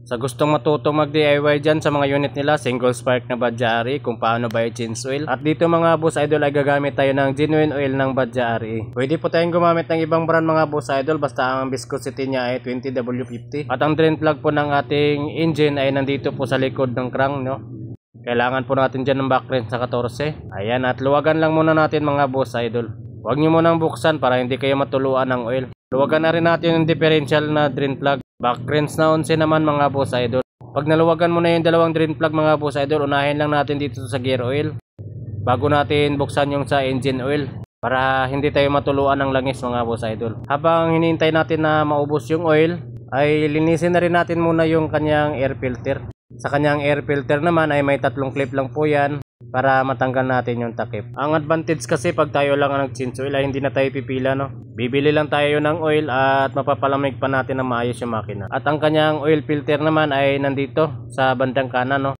Sa gustong matuto mag-DIY dyan sa mga unit nila, single spark na Badja-RE, kung paano ba i-change oil. At dito mga boss idol ay gagamit tayo ng genuine oil ng Badja-RE. Pwede po tayong gumamit ng ibang brand mga boss idol, basta ang viscosity niya ay 20W50. At ang drain plug po ng ating engine ay nandito po sa likod ng crank, no? Kailangan po natin dyan ng backrange sa 14. Ayan, at luwagan lang muna natin mga boss idol. Huwag nyo munang buksan para hindi kayo matuluan ng oil. Luwagan na rin natin yung differential na drain plug. Backrange na 11 naman mga boss idol. Pag naluwagan mo na yung dalawang drain plug mga boss idol, unahin lang natin dito sa gear oil bago natin buksan yung sa engine oil para hindi tayo matuluan ng langis mga boss idol. Habang hinihintay natin na maubos yung oil, ay linisin na rin natin muna yung kanyang air filter. Sa kanyang air filter naman ay may 3 clip lang po yan para matanggal natin yung takip. Ang advantage kasi pag tayo lang ang nag-change oil ay hindi na tayo pipila, no? Bibili lang tayo ng oil at mapapalamig pa natin na maayos yung makina. At ang kanyang oil filter naman ay nandito sa bandang kanan, no?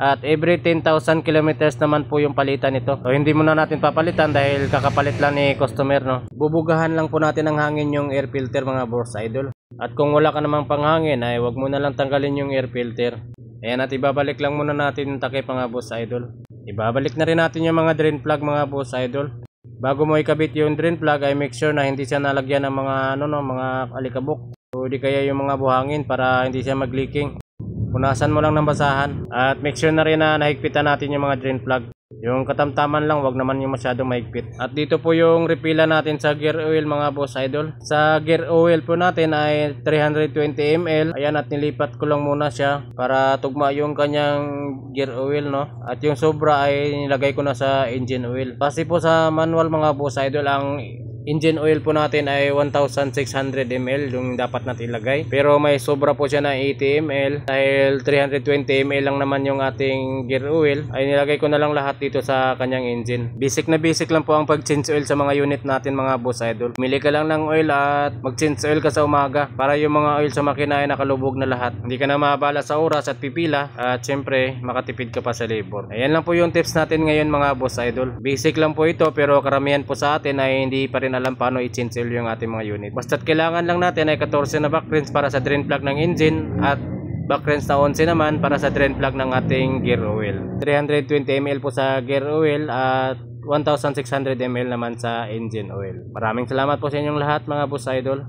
At every 10,000 kilometers naman po yung palitan nito. So hindi muna natin papalitan dahil kakapalit lang ni customer, no? Bubugahan lang po natin ng hangin yung air filter mga boss idol. At kung wala ka namang panghangin ay wag mo na lang tanggalin yung air filter. Ayan, at ibabalik lang muna natin yung takip mga boss idol. Ibabalik na rin natin yung mga drain plug mga boss idol. Bago mo ikabit yung drain plug ay make sure na hindi siya nalagyan ng mga mga alikabok o di kaya yung mga buhangin para hindi siya mag-leaking. Punasan mo lang ng basahan at make sure na rin na nahigpitan natin yung mga drain plug. Yung katamtaman lang, wag naman yung masyadong mahigpit. At dito po yung refill natin sa gear oil mga boss idol. Sa gear oil po natin ay 320 ml. Ayan, at nilipat ko lang muna siya para tugma yung kanyang gear oil, no? At yung sobra ay nilagay ko na sa engine oil. Kasi po sa manual mga boss idol, ang engine oil po natin ay 1600 ml yung dapat natin ilagay. Pero may sobra po siya na 80 ml. Dahil 320 ml lang naman yung ating gear oil, ay nilagay ko na lang lahat dito sa kanyang engine. Basic na basic lang po ang pag-change oil sa mga unit natin mga boss idol. Mili ka lang ng oil at mag-change oil ka sa umaga para yung mga oil sa makina ay nakalubog na lahat. Hindi ka na maabala sa oras at pipila at syempre makatipid ka pa sa labor. Ayan lang po yung tips natin ngayon mga boss idol. Basic lang po ito pero karamihan po sa atin ay hindi pa rin alam paano i-change oil yung ating mga unit. Basta't kailangan lang natin ay 14 na backrange para sa drain plug ng engine at backrange na 11 naman para sa drain plug ng ating gear oil. 320 ml po sa gear oil at 1600 ml naman sa engine oil. Maraming salamat po sa inyong lahat mga boss idol.